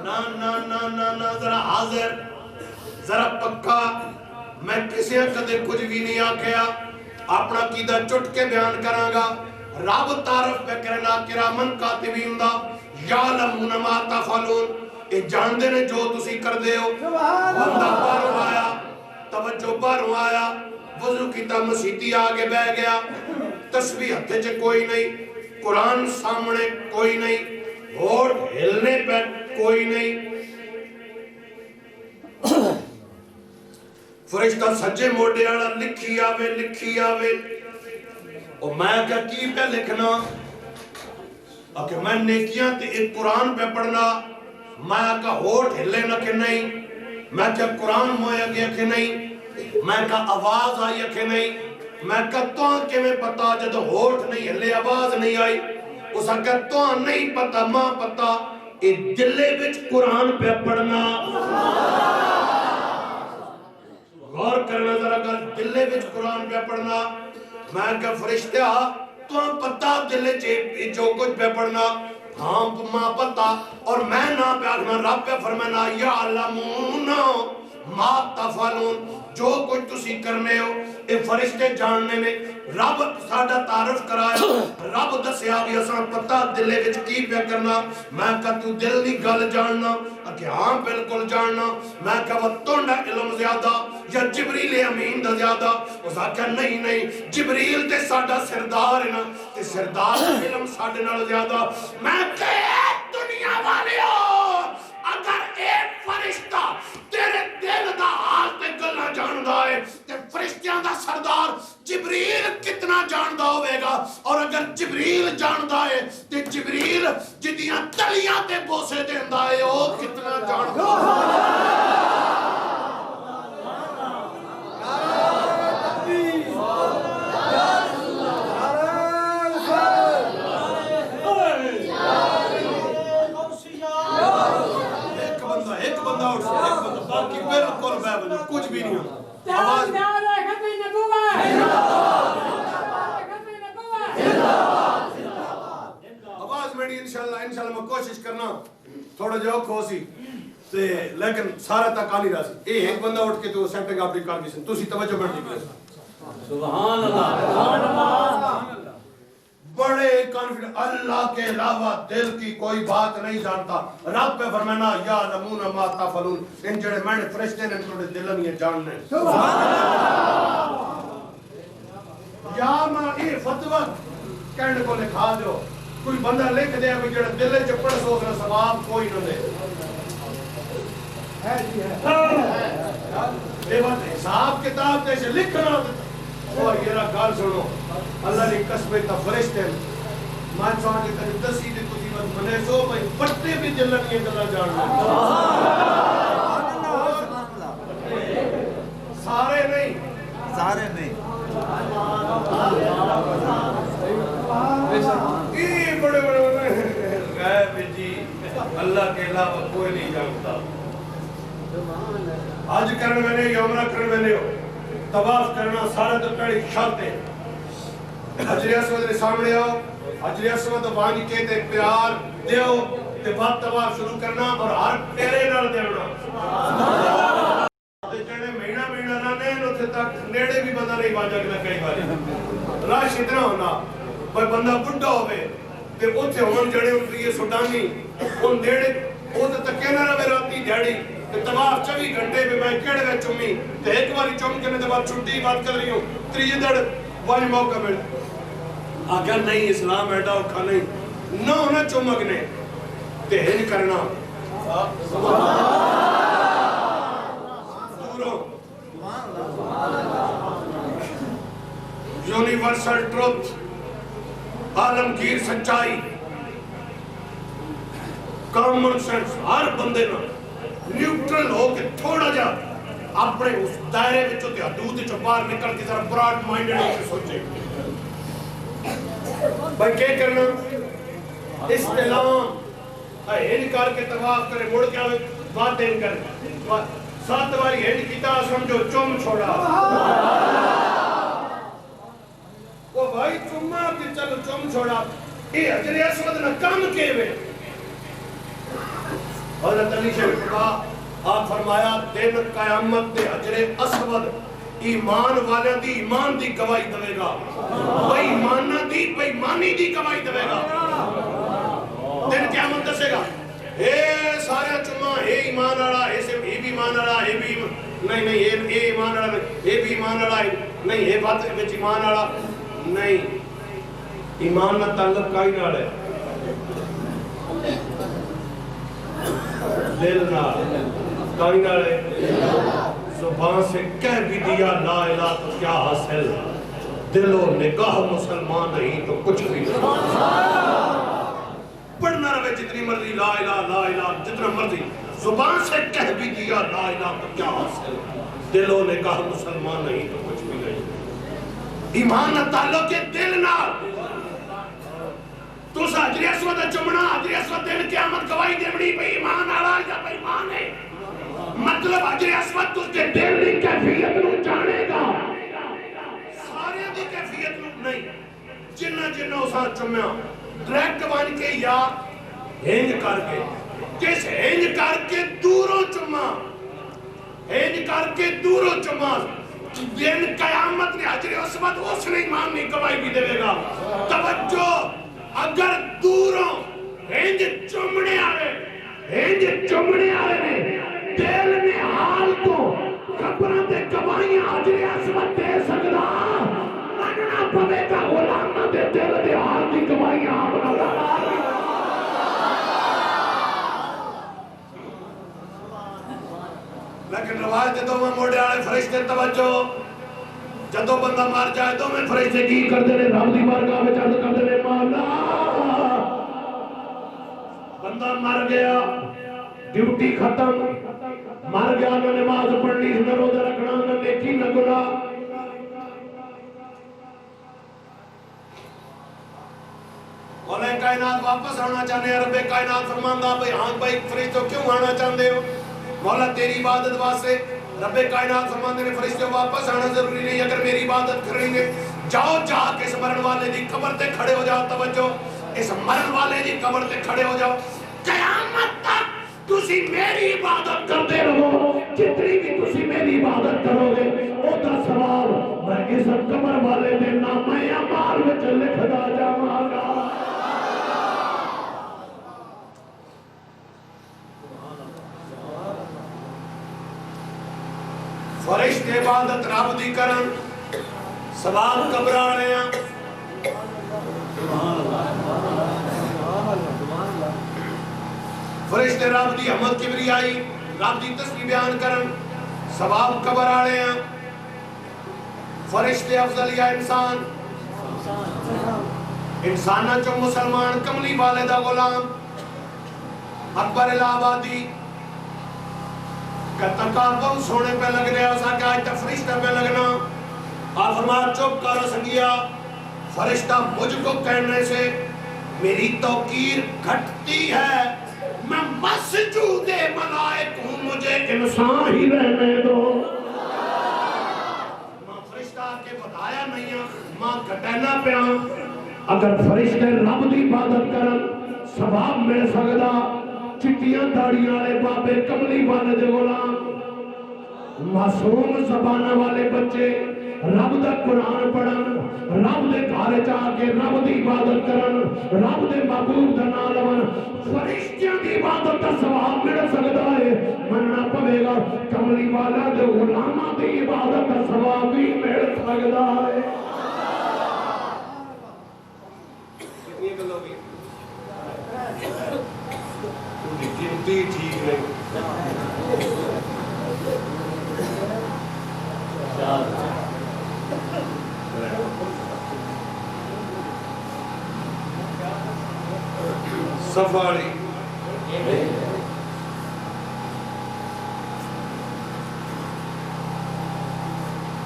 نا ذرا حاضر ذرا پکا میں کسی کدے کچھ بھی نہیں آکھیا اپنا قیدہ چٹ کے بیان کراں گا رب تعارف پہ کرنا کرامن کاتبین دا یعلمون ما تفعلون اے جان دے نے جو تسی کر دے ہو بندہ باہروں آیا توجہ باہروں آیا وضو کیتا مسیتی آگے بہ گیا تسبیح ہتھے چے کوئی نہیں قرآن سامنے کوئی نہیں اور ہلنے پہ کوئی نہیں فرشتہ سجے موڑے آڑا لکھی آوے اور میں کیا کی پہ لکھنا اگر میں نیکیاں تے ایک قرآن پہ پڑھنا میں کہا ہوٹ ہلے نہ کہ نہیں میں کہا قرآن مویا گیا کہ نہیں میں کہا آواز آئی کہ نہیں میں کہا تو کہ میں پتا جد ہوٹ نہیں ہلے آواز نہیں آئی اسا کہا تو نہیں پتا ماں پتا اے دلے وچ قرآن پہ پڑھنا غور کرنا ذرا کل دلے وچ قرآن پہ پڑھنا میں کہا فرشتہ تو پتا دلے جو کچھ پہ پڑھنا ہاں ماں پتا اور میں نہ پہ آگنا رب پہ فرمانا یعلمون ما تفعلون جو کچھ تسی کرنے ہو اے فرشتے جاننے میں رب ساڑھا تعارف کرایا رب دسیا بھی اساں پتہ دلے وچ کی پہ کرنا میں کہا تو دل نہیں گل جاننا کہ ہاں بالکل جاننا میں کہا وہ تونڈا علم زیادہ یا جبریل امین دا زیادہ اس کہا نہیں جبریل تے ساڑھا سردار ہے نا تے سردار علم ساڑھے نال زیادہ میں کہا دنیا والے ہو اگر ایک فرشتہ تیرے دل دا حال تے گلنا جاندہ ہے تے فرشتیاں دا سردار جبریل کتنا جاندہ ہوئے گا اور اگر جبریل جاندہ ہے تے جبریل جدیاں تلیاں تے بوسے دیندہ ہے وہ کتنا جاندہ ہے باقی بالکل بیبل کچھ بھی نہیں آواز میری انشاءاللہ میں کوشش کرنا تھوڑا جو کھوسی لیکن سارا تک آنی رہا سی ایک بندہ اٹھ کے تو سینٹنگ آپ ریکارڈ کی سن تو سی توجہ بڑھ نہیں سبحان اللہ بڑے کانفیڈنٹ اللہ کے علاوہ دل کی کوئی بات نہیں جانتا رب پہ فرمانا یا نمون ما تفعلون ان جڑے میں نے فرشتے نے تھوڑے دل میں جاننے سبحان اللہ یا ماں یہ فتوہ کہنے کو لکھا دو کوئی بندہ لکھ دے کہ جڑے دل وچ پڑھ سو ثواب کوئی نہ دے یہ بات حساب کتاب جیسے لکھنا اور یہ رہا گال سنو اللہ نے قسم تا فرشتے میں چاہاں کے تک دسی دی کچھ بات منے سو بھائی پٹے بھی جلن یہ گلا جاننا سارے نہیں یہ بڑے غیب جی اللہ کے علاوہ کوئی نہیں جانتا آج کرنے میں نے عمرہ کرنے میں نے طواف کرنا سارا تو پہلی شرط ہے حجر اسود کے سامنے آؤ حجر اسود وانی کے تے پیار دیو تے بعد طواف شروع کرنا اور ہر پیرے نال دیونا تے جڑے مہینہ لانے اوتھے تک نیڑے بھی بندہ نہیں واجا کہ کئی بار راش اتنا ہونا کوئی بندہ بڈھا ہوے تے اوتھے ہون جڑے یہ سوڈانی اون نیڑے او تے تکے نہ رہے راتی دیہڑی تے طواف 24 گھنٹے میں میں کیڑے وچ چومی تے ایک باری چوم کے میں بعد چھٹی بات کر رہی ہوں تریے دڑ والی موقع مل اگر نہیں اسلام ایڈا اوکھا نہیں نہ ہونا چومکنے تے ہن کرنا دوروں یونیورسل ٹروتھ عالمگیر سچائی کامن سینس ہر بندے نا نیوٹرل ہو کے تھوڑا جا اپنے اس دائرے وچوں تے حدود وچوں باہر نکل کے ذرا براڈ مائنڈڈ ہو کے سوچے بھائی کیا کرنا استلام ہین کر کے طواف کرے مڑ کے آوے بات دین کر 7 باری ہین کیتا سمجھو چوم چھوڑا وہ بھائی چومہ کی چلو چوم چھوڑا یہ حجر اسود نہ کام کے ہوئے حضرت علی شریف آپ فرمایا دن قیامت دے حجر اسود ایمان والے دی ایمان دی گواہی دے گا بے ایمانہ دی بے ایمانی دی گواہی دے گا دن قیامت دسے گا اے سارے چمہ اے ایمان والا اے سے اے بھی ایمان والا اے بھی نہیں اے ایمان والا اے بھی ایمان والا نہیں اے بات وچ ایمان والا نہیں ایمان نہ تعلق کائی نال ہے دل نال کائی نال ہے زبان سے کہہ بھی دیا لا الہ تو کیا حاصل دل و نگاہ مسلمان نہیں تو کچھ بھی نہیں پڑھنا رہے جتنی مرضی لا الہ جتنا مرضی زبان سے کہہ بھی دیا لا الہ تو کیا حاصل دل و نگاہ مسلمان نہیں تو کچھ بھی نہیں ایمان نہ تعلق ہے دل نہ تو سا حجر اسود چمنا حجر اسود دل قیامت گواہی دیمڑی بے ایمان آڑا یا بے ایمان ہے مطلب حجر اسود تُس کے دل دی کیفیت نو جانے گا سارے دی کیفیت نو نہیں جنہ اسا چمیا ڈریکٹ بان کے یا ہینج کر کے کس ہینج کر کے دوروں چما ہینج کر کے دوروں چما دن قیامت نے حجر اسود اس نے ایمان نہیں گواہی بھی دے گا توجہ اگر دوروں ہینج چمنے آئے نے دل نے حال کو خبروں دے گواہیاں حجر اسود دے سکتا ماننا پوے گا غلامہ دے دل دے حال کی گواہیاں آمنا لگا لیکن روایت دو میں موڑے آئے فرشتے توجہ جدو بندہ مار جائے دو میں فرشتے کی کر دینے رب دی بارگاہ میں چند کر دینے مولا بندہ مر گیا ڈیوٹی ختم مر گیا نہ نماز پڑھنی نہ روزہ رکھنا نہ نیکی نہ گناہ مولا کائنات واپس آنا چاہنے ہیں رب کائنات فرماندہ بھئی ہاں بھائی فرشتوں کیوں آنا چاہتے ہو مولا تیری عبادت واسے رب کائنات فرماندے نے فرشتوں واپس آنا ضروری نہیں اگر میری عبادت کریں گے جاؤ جا کے اس مرن والے دی قبر تے کھڑے ہو جاؤ توجہ اس مرن والے دی قبر تے کھڑے ہو جاؤ قیامت تک تسی میری عبادت کرتے رہو جتنی بھی تسی میری عبادت کرو گے او دا ثواب میں اس قبر والے دے نامہ اعمال وچ لکھدا جاواں گا فرشتے عبادت رب دی کرن ثواب قبر والے ہیں فرشتے رب دی حمد کبریائی رب دی تسبیح بیان کرن ثواب قبر والے ہیں فرشتے افضل یا انسان انسانہ چو مسلمان کملی والے دا غلام اکبر الہ آبادی کہ تقابل سونے پہ لگ رہا اسا کہ آج تک فرشتہ پہ لگنا آپ فرمایا چپ کر سنگیا فرشتہ مجھ کو کہنے سے میری توقیر گھٹتی ہے میں مسجود ملائک ہوں مجھے انسان ہی رہنے دو ماں فرشتہ کے بتایا نہیں ہے ماں گھٹینا پہ اگر فرشتے رب دی عبادت کرن ثواب مل سکدا چٹیاں داڑیاں والے بابے کملی والے دے غلام معصوم زبانہ والے بچے رب دا قرآن پڑھن رب دے گھر جا کے رب دی عبادت کرن رب دے محبوب دا نام لون فرشتیاں دی عبادت دا ثواب مل سکدا ہے مننا پوے گا کملی والا دے غلاماں دی عبادت دا ثواب بھی مل سکدا ہے گنتی ٹھیک نہیں سفاری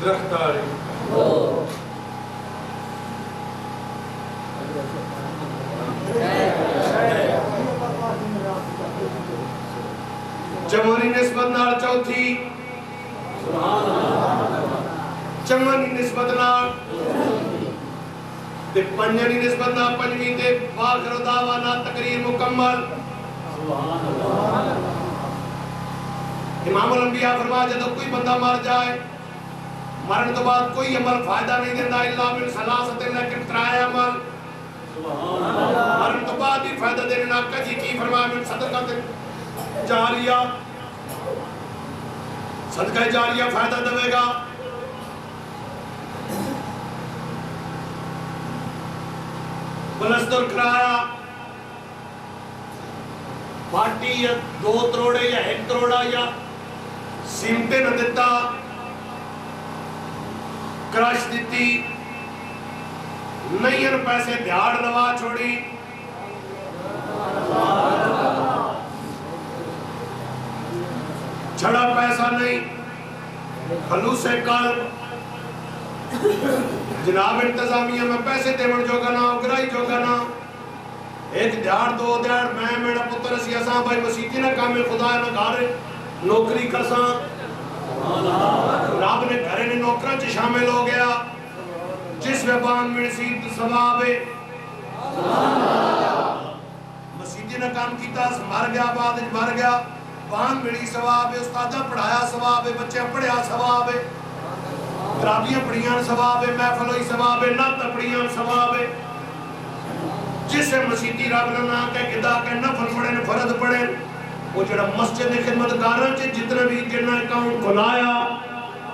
درختاری جمہوری نسبت نال چوتھی چمنی نسبت نال تے پنجنی نسبت نال پنجویں تے آخر دعوانا تقریر مکمل امام الانبیاء فرمایا جب کوئی بندہ مر جائے مرن تو بعد کوئی عمل فائدہ نہیں دیتا الا من ثلاثت لیکن ترائے عمل مرن تو بعد بھی فائدہ دینے نہ کجی کی فرمایا من صدقہ جاریہ صدقہ جاریہ فائدہ دے گا پلستر کرایا پارٹی یا 2 کروڑے یا 1 کروڑا یا سیمٹے نہ دیتا کرش دیتی نہیں پیسے دیاڑ لوا چھوڑی چھڑا پیسہ نہیں خلوص قلب جناب انتظامیہ میں پیسے دیون جو گنا اگرائی جو گنا 1 دیار 2 دیار میں میرا پتر اسی اساں بھائی مسیحی نہ کامل خدا نہ گھر نوکری کرساں رب نے گھرے نے نوکران چی شامل ہو گیا جس ویبان میں سید ثواب ہے مسیحی نہ کام کیتا مر گیا بعد مر گیا بان میری ثواب ہے استادہ پڑھایا ثواب ہے بچے پڑھیا ثواب ہے ترابیاں پڑھیاں ثواب ہے محفلوئی ثواب ہے نات پڑھیاں ثواب ہے جسے مسیحی رب نے نہ کہہ گدا کہ نفل پڑھیں فرد پڑھیں وہ جڑا مسجد خدمت کارن چے جتنے بھی جنہ اکاؤنٹ کھلایا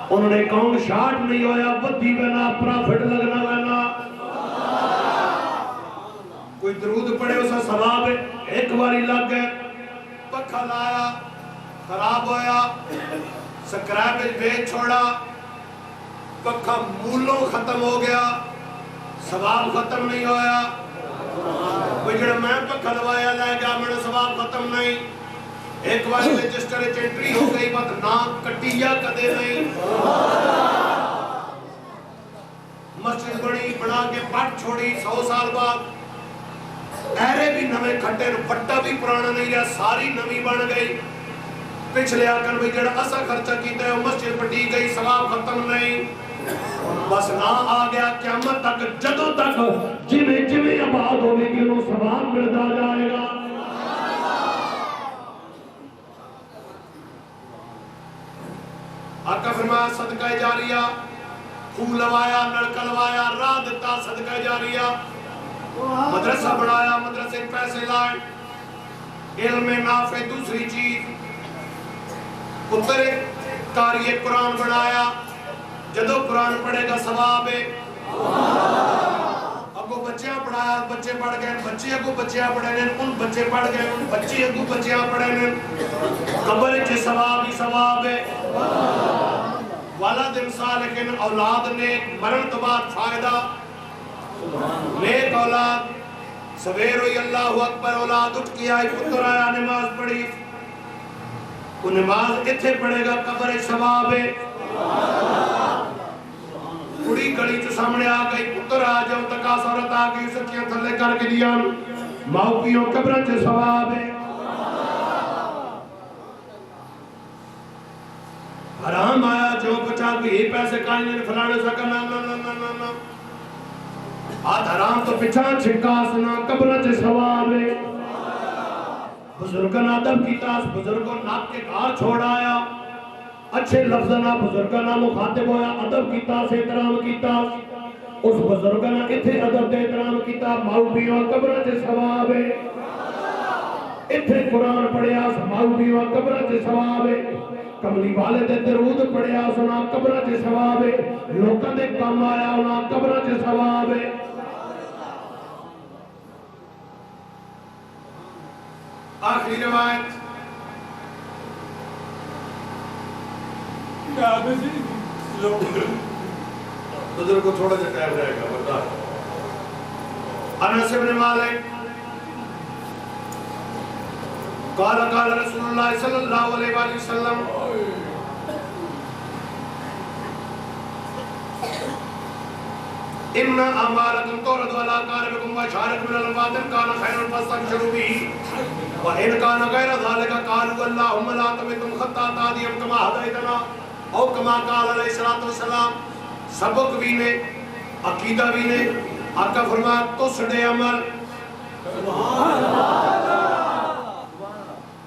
انہوں نے اکاؤنٹ شارٹ نہیں ہویا بدھی بنا پرافٹ لگنا بنا کوئی درود پڑھے اسا ثواب ہے 1 باری لگ گئے پکھا لایا خراب ہویا سکریپ بیچ چھوڑا پکھا مولوں ختم ہو گیا ثواب ختم نہیں ہویا کوئی جڑا میں پکھا لوایا لے گیا میرا ثواب ختم نہیں 1 بار رجسٹر انٹری ہو گئی بات نام کٹیا کدے نہیں مسجد بڑی بنا کے پٹ چھوڑی 100 سال بعد ایرے بھی نوے کھٹے پٹا بھی پرانا نہیں رہا ساری نمی بن گئی پچھلے آکر بھی جڑا اسا خرچہ کیتا ہے مسجد پٹی گئی ثواب ختم نہیں بس نہ آ گیا قیامت تک جدوں تک جویں آباد ہوگی کہ انہوں ثواب ملتا جائے گا آقا فرمایا صدقہ جاریہ خوہ لوایا نلکہ لوایا راہ دیتا صدقہ جاریہ مدرسہ بڑھایا مدرسے پیسے لائے علم نافع دوسری چیز پتر قاری قرآن بڑھایا جدو قرآن پڑھے گا ثواب ہے اگو بچے پڑھایا بچے پڑھ گئے بچے اگو بچے پڑھے نے ان بچے پڑھ گئے ان بچے اگو بچے پڑھے نے قبر چ ثواب ہی ثواب ہے والد صالح اولاد نے مرن تو بعد فائدہ نیک اولاد سویر ہوئی اللہ اکبر اولاد اٹھ کے آئی پتر آیا نماز پڑھی وہ نماز اتھے پڑھے گا قبر ثواب ہے کڑی کڑی چو سامنے آ گئی پتر آ جاؤ تکا سورت آ گئی سچیاں تھلے کر کے دیا ماؤ پیوں قبر چ ثواب ہے حرام آیا جو بچا کے ہی پیسے کھانے فلانے سکا نا نا نا نا نا نا آدھ حرام تو پچھا چھکا سنا قبر چ ثواب ہے بزرگن ادب کیتا بزرگوں ناپ کے گھر چھوڑ آیا اچھے لفظنا بزرگنا مخاطب ہویا ادب کیتا سے احترام کیتا اس بزرگنا اتھے ادب دے احترام کیتا ماؤ بیوہ قبر چ ثواب ہے اتھے قرآن پڑھیا ماؤ بیوہ قبر چ ثواب ہے کملی والے دے درود پڑھیا سنا قبر چ ثواب ہے لوکاں دے کام آیا ہونا قبر چ ثواب ہے آخری روایت بزرگ کو تھوڑا جا ٹائم رہے گا بتا انس بن مالک قال قال رسول اللہ صلی اللہ علیہ وآلہ وسلم ان اعمالکم تورد علی قاربکم وشارک من الباطن کان خیر فاستبشروا به وان کان غیر ذلك قالوا اللهم لا تمتم حتى تهديهم كما هديتنا او كما قال علیہ الصلوۃ والسلام سبق بھی نے عقیدہ بھی نے آقا فرمایا تسڑے عمل سبحان اللہ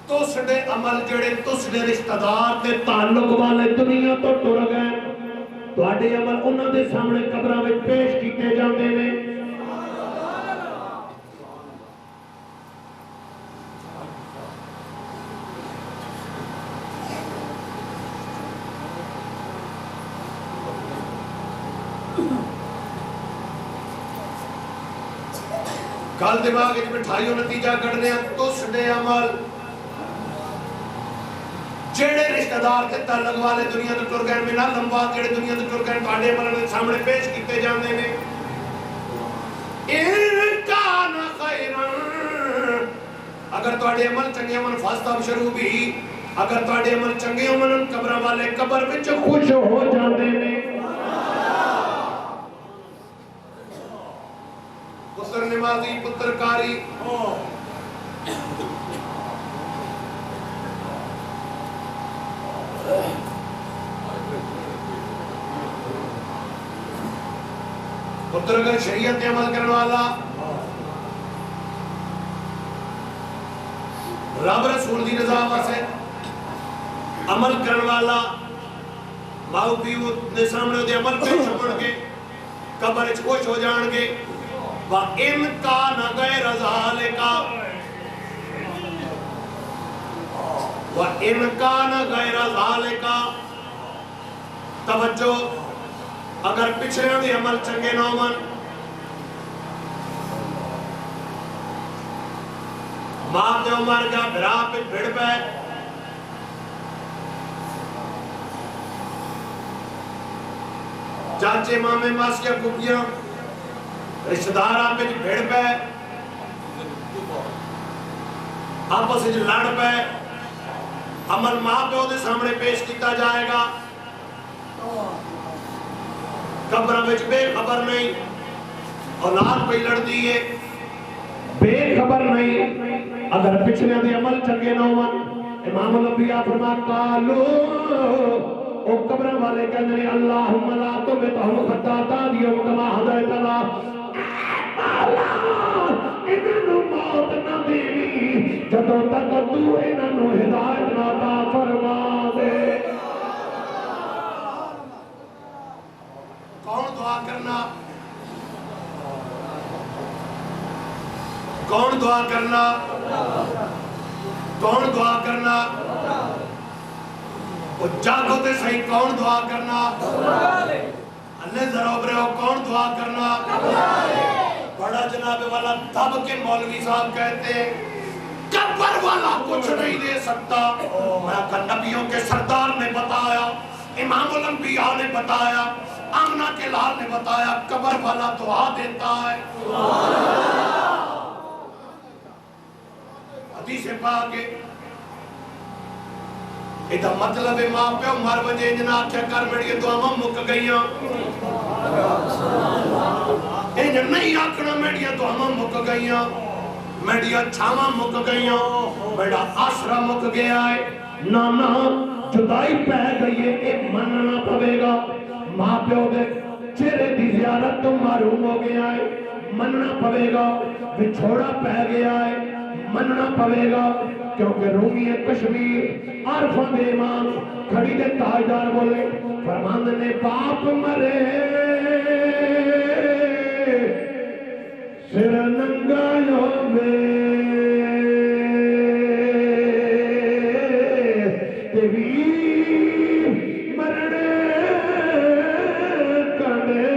تسڑے عمل جڑے تسڑے رشتہ دار تے تعلق والے دنیا تو ٹر گئے تواڈے عمل انہاں دے سامنے قبراں وچ پیش کیتے جاندے نے کل دماغ وچ بٹھائیو نتیجہ کڈنے تسڑے عمل جڑے رشتہ دار تے تعلق والے دنیا تو ٹر گئے منا لمبا جڑے دنیا تو ٹر گئے تواڈے عمل دے سامنے پیش کیتے جاندے نے ان کان خیرا اگر تواڈے عمل چنگے عمل فاستبشروا بھی اگر تواڈے عمل چنگے عمل قبر والے قبر وچ خوش ہو جاندے نے پتر نمازی پتر کاری پتر اگر شریعت عمل کرنے والا رب رسول دی رضا واسطے عمل کرنے والا ماؤ پیو دے سامنے دے عمل پیش ہون گے قبر وچ خوش ہو جان گے وَإِن كَانَ غَيْرَ ذَلِكَ وَإِن كَانَ غَيْرَ ذَلِكَ توجہ اگر پچھلے دی عمل چنگے نہ ہون ماں دے عمر گا بھرا پہ بھڑ پہ چاچے مامے ماسکیا کپیاں رشتہ دار آپ میں بھیڑ پہ آپس سے لڑ پہ عمل ماں پہ دے سامنے پیش کیتا جائے گا قبر میں بے خبر نہیں اولاد پہ لڑ دیئے بے خبر نہیں اگر پچھلے دے عمل چنگے نہ ہون امام الانبیاء فرما قالو او قبر والے کہنے لئے اللہم لا تمتہم خطا تادیہم کما ہدایتنا انہوں موت نہ دیوی جدو تک تو انہوں ہدایت نہ عطا فرما دے کون دعا کرنا کون دعا کرنا کون دعا کرنا وہ جاگو تے صحیح کون دعا کرنا اللہ ذرا ابرے ہو کون دعا کرنا بڑا جناب والا دب کے مولوی صاحب کہتے ہیں قبر والا کچھ نہیں دے سکتا. میں کہا نبیوں کے سردار نے بتایا, امام الانبیاء نے بتایا, آمنہ کے لال نے بتایا, قبر والا دعا دیتا ہے. حدیث پاک ہے یہ مطلب ہے ماں پیو مر وجے جنا آکھیا کر میری دعاواں مک گئیاں. انج نہیں آکھنا میری دعاواں مک گئیاں, میری چھاواں مک گئیاں, میرا آسرا مک گیا ہے. نانا جدائی پہ گئی ہے یہ مننا پوے گا. ماں پیو دے چہرے دی زیارت تو محروم ہو گیا ہے, مننا پوے گا. بچھوڑا پہ گیا ہے, مننا پوے گا. کیونکہ رومی کشمیر عارفہ دے امام کھڑی دے تاجدار بولے فرماند نے باپ مرے سر ننگا یومے تیوی مرنے کنے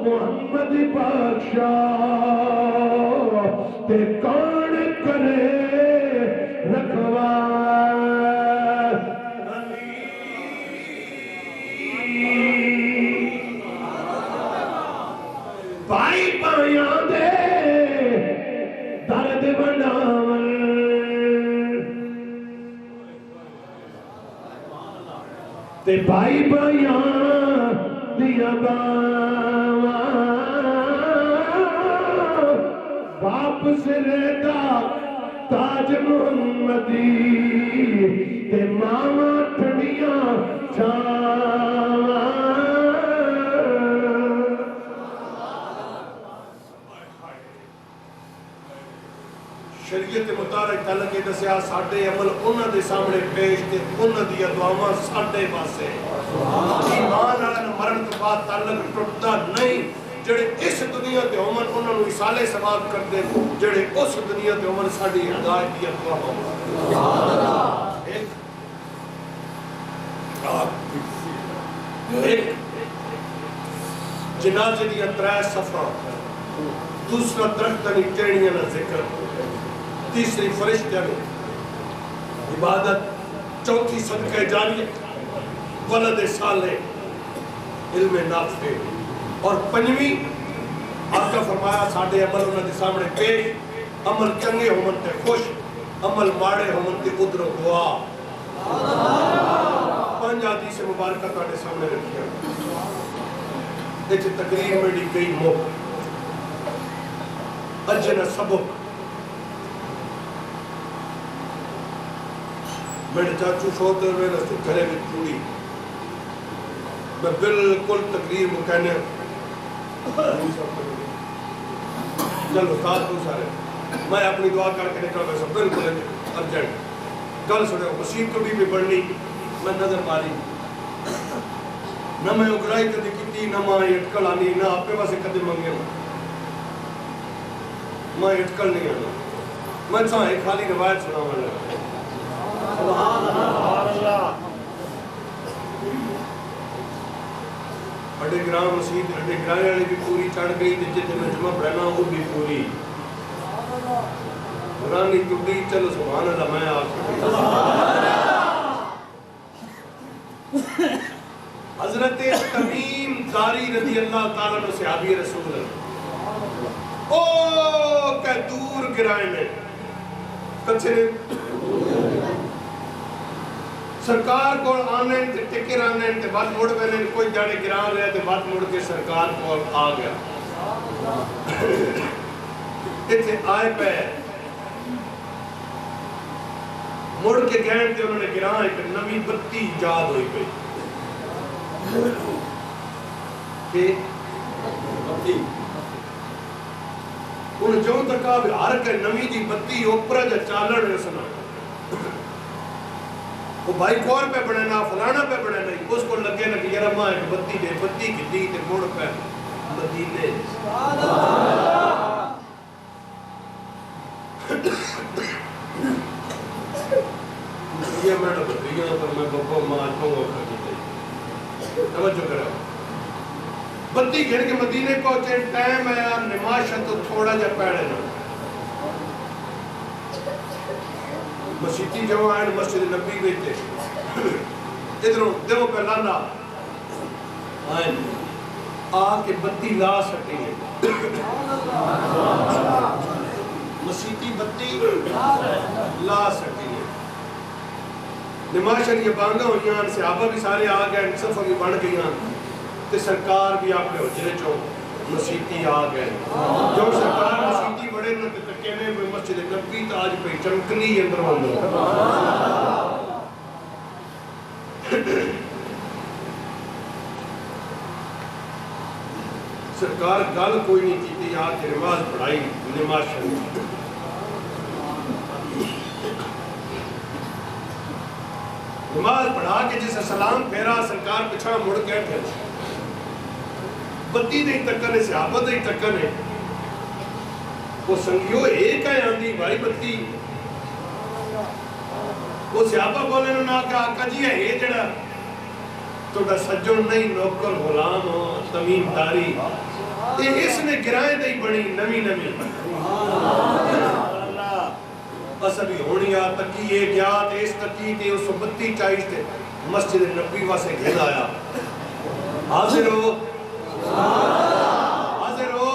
محمد بادشاہ تے کون کرے رکھوا بھائی بھائیاں دے درد بناون تے بھائی بھائیاں دیا واپس رہتا تاج محمدی تے ماما ٹھڑیاں چھاواں. شریعت مطابق تعلق کے دسیا ساڈے عمل انہاں دے سامنے پیش تے انہاں دی دعاواں ساڈے پاسے. ایمان والے مرن تو بعد تعلق ٹوٹدا نہیں. جڑے اس دنیا تے عمر انہاں نوں اصالے ثواب کردے, جڑے اس دنیا تے عمر ساڈی ہدایت دی دعاواں. ایک جنازے دی 3 صفحہ, دوسرا درخت دی ٹہنیاں دا ذکر, تیسری فرشتیاں دی عبادت, چوتھی صدقہ جاریہ, ولد صالح, علم نافع, اور 5ویں آقا فرمایا ساڈے عمل انہاں دے سامنے پیش. عمل چنگے ہون تے خوش, عمل ماڑے ہون تے ادھر دعا. 5 حدیث مبارکہ تہاڈے سامنے رکھیاں. ایتھے تقریر میری گئی موقع اجن سبق. میرے چاچو فوت ہوئے رستے گھرے میں پوری, میں بالکل تقریر مکہنے چلو استاد کو سارے میں اپنی دعا کر کے نکل گیا. بالکل ارجنٹ گل سنے مسیح کو بھی بڑھنی. میں نظر ماری نہ میں اگرائی کدی کیتی, نہ میں اٹکل آنی, نہ آپ کے پاسے کدی منگے ہوں. میں اٹکل نہیں آنا, میں چاہاں ایک خالی روایت سنا والا. سبحان اللہ. اڈے گرام مسجد اڈے گرانے والی بھی پوری چڑھ گئی, جتنے میں جمعہ پڑھنا وہ بھی پوری. قرآن ٹوٹی, چلو سبحان اللہ. میں آپ حضرت تمیم داری رضی اللہ تعالیٰ عنہ صحابی رسول اللہ, او کہ دور گرائے میں کچھ نے سرکار کو آنے تے ٹکر آنے تے بات موڑ پہنے کوئی جاڑے گران رہے تے بات موڑ کے سرکار کو آ گیا. اتھے آئے پہ موڑ کے گہن تے انہوں نے گران ایک نمی بتی ایجاد ہوئی پہ. کہ بتی انہوں جو تک آپ ہر کے نمی دی بتی اوپرا جا چالڑ رہے سنا, وہ بھائی کور پہ بڑھنا فلانا پہ بڑھنا, اس کو لگے نا کہ یار ماں ایک بتی دے, بتی کی دی تے موڑ پہ مدینے. بتیاں پر میں بپا ماں چونگا کھا کی توجہ کرو بتی گھر کے مدینے پہنچے ٹائم آیا نماز تو تھوڑا جا پیڑے نا مسیحی جوان مسجد نبی بیٹے ادھروں دیو پہ لانا آئین آ کے بتی لا سکتے ہیں مسیحی بتی لا سکتے ہیں نماز شریف بانگا ہوئی ہیں صحابہ بھی سارے آ گئے صفحہ بھی بڑھ گئی ہیں تے سرکار بھی آپ نے حجرے چو مسیحی آ گئے جو سرکار مسیحی بڑے نہ تکینے میں مسجد نبی تا آج پہ چمکنی اندر اندر سرکار گل کوئی نہیں کی تھی آج نماز پڑھائی نماز شریف نماز پڑھا کے جسے سلام پھیرا سرکار پچھا مڑ کے پھر بتی نہیں تکنے صحابہ نہیں تکنے وہ سنگیو ایک ہے آندھی بھائی بتی وہ صحابہ بولے نا کہ آقا جی ہے یہ جڑا تو دا سجن نہیں نوکر غلام ہو تمیم داری اس نے گرائیں نہیں بڑی نمی نمی بس ابھی ہونی آ تکی یہ گیا تے اس تکی تے اس بتی چاہیز تے مسجد نبی واسے گھر آیا حاضر ہو حاضر ہو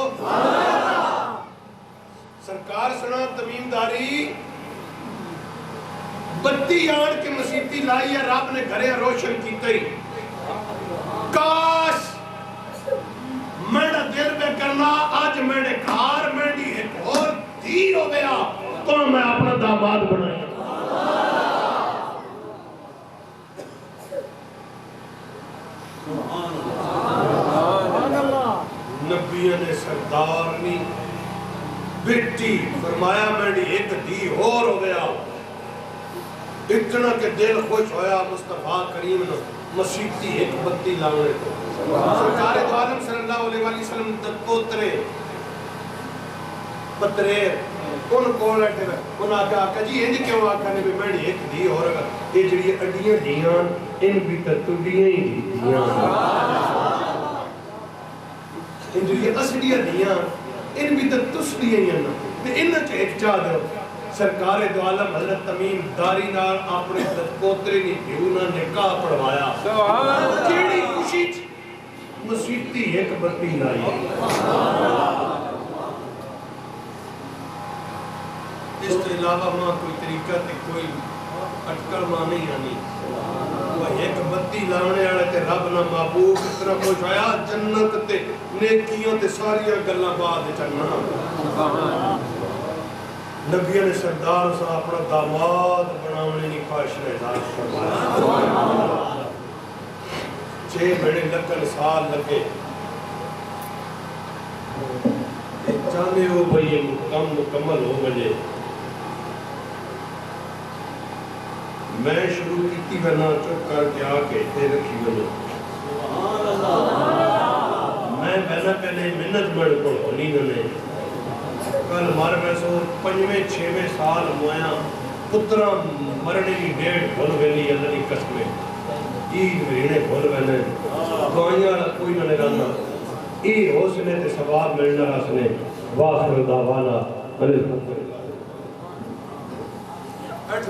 سرکار سنا تمیم داری بتی آن کے مسیحی لائی ہے رب نے گھرے روشن کی تئی کاش میڈا دیر میں کرنا آج میڈے کھار میڈی ایک اور دیر ہو گیا تو میں اپنا داماد بنایا نبیہ نے سردار نے بیٹی فرمایا میڈی ایک دی اور ہو گیا اتنا کہ دل خوش ہویا مصطفیٰ کریم نے مسیحی ایک بتی لانے کو سرکار دو عالم صلی اللہ علیہ وسلم پوترے پترے ان کو لیٹے رہے ان آقا جی یہ کیوں آقا نے بھی میڈی ایک دی اور اگر یہ جڑی اڈیاں دیاں ان بھی تطوڑیاں ہی دیاں ان جو یہ اسڑیاں دیاں ان بھی تطوڑیاں ہی ان کے ایک چاہ دو سرکار دو عالم حضرت تمیم داری نال اپنے پوترے نے بیونا نکاح پڑھوایا کیڑی خوشی مسیحی ایک بتی لائی اس کے علاوہ ماں کوئی طریقہ تے کوئی اٹکل ماں نہیں آنی وہ ایک بتی لانے آڑے تے رب نہ محبوب اتنا خوش آیا جنت تے نیکیوں تے ساریاں گلہ بعد چلنا نبیہ نے سردار سے اپنا داماد بناونے نہیں خواہش نے اظہار فرمایا 6 مہینے لکن سال لگے چاہنے ہو بھئی مکمل ہو گئے میں شروع کیتی بنا چپ کر کے آکے تے رکھی بنا میں بہنا پہلے منت بڑھ کو ہونی ننے کل مار پیسو 5ویں 6ویں سال مویاں پترہ مرنے کی ڈیٹ بھول ویلی اللہ کی قسمیں عید مہینے بھول ویلے دعائیاں کوئی نہ لگانا ای حسنے تے ثواب ملنا حسنے واخر دعوانا